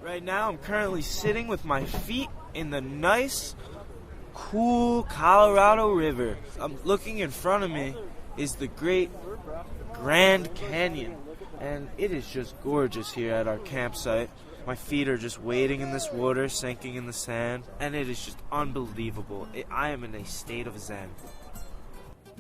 Right now I'm currently sitting with my feet in the nice, cool Colorado River. I'm looking in front of me is the great Grand Canyon, and it is just gorgeous here at our campsite. My feet are just wading in this water, sinking in the sand, and it is just unbelievable. I am in a state of zen.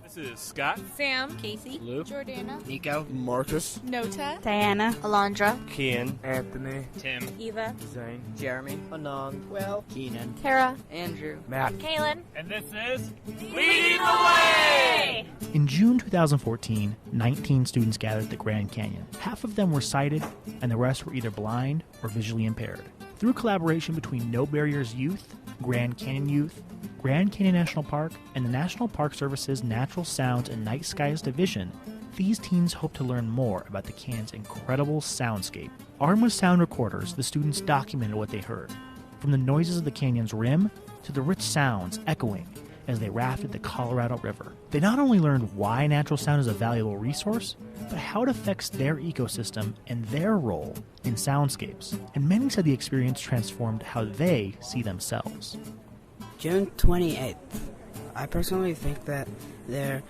This is Scott, Sam, Casey, Lou, Jordana, Nico, Marcus, Nota, Diana, Alondra, Kian, Anthony, Tim, Eva, Zane, Jeremy, Anand, Will, Keenan, Tara, Andrew, Matt, Kaylin, and this is Lead the Way! In June 2014, 19 students gathered at the Grand Canyon. Half of them were sighted, and the rest were either blind or visually impaired. Through collaboration between No Barriers Youth, Grand Canyon Youth, Grand Canyon National Park, and the National Park Service's Natural Sounds and Night Skies Division, these teens hope to learn more about the canyon's incredible soundscape. Armed with sound recorders, the students documented what they heard, from the noises of the canyon's rim to the rich sounds echoing as they rafted the Colorado River. They not only learned why natural sound is a valuable resource, but how it affects their ecosystem and their role in soundscapes. And many said the experience transformed how they see themselves. June 28th. I personally think that their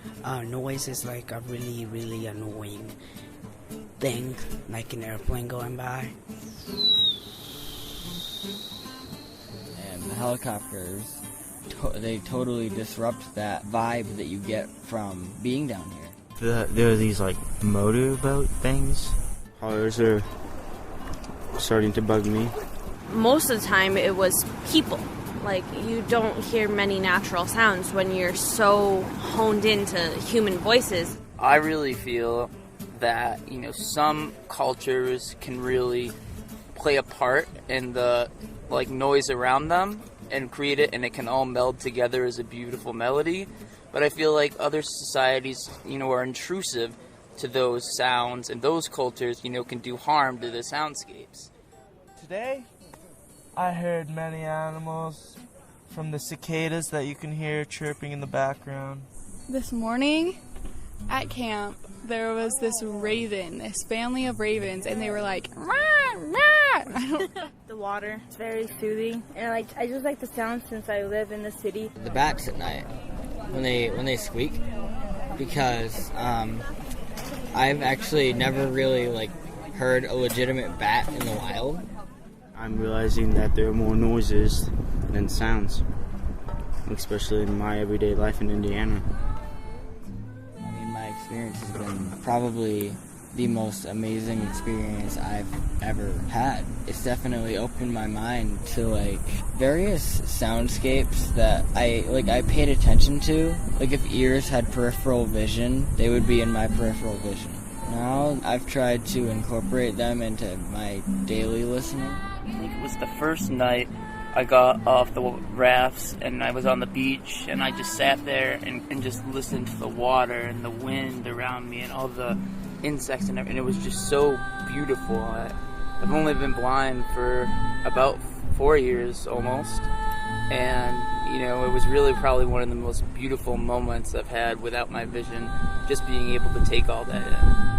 noise is like a really, really annoying thing, like an airplane going by. and the helicopters. They totally disrupt that vibe that you get from being down here. There are these like motorboat things. Hollers are starting to bug me. Most of the time it was people. Like, you don't hear many natural sounds when you're so honed into human voices. I really feel that, some cultures can really play a part in the, noise around them and create it, and it can all meld together as a beautiful melody. But I feel like other societies, are intrusive to those sounds, and those cultures, can do harm to the soundscapes. Today, I heard many animals, from the cicadas that you can hear chirping in the background. This morning at camp, there was this family of ravens, and they were like, rah, rah. The water, it's very soothing, and I just like the sound since I live in the city. The bats at night, when they squeak, because I've actually never really heard a legitimate bat in the wild. I'm realizing that there are more noises than sounds, especially in my everyday life in Indiana. I mean, my experience has been probably the most amazing experience I've ever had. It's definitely opened my mind to various soundscapes that I paid attention to. If ears had peripheral vision, they would be in my peripheral vision. Now I've tried to incorporate them into my daily listening. It was the first night I got off the rafts and I was on the beach, and I just sat there and just listened to the water and the wind around me and all the insects and everything. It was just so beautiful. I've only been blind for about 4 years almost, and it was really probably one of the most beautiful moments I've had without my vision, just being able to take all that in.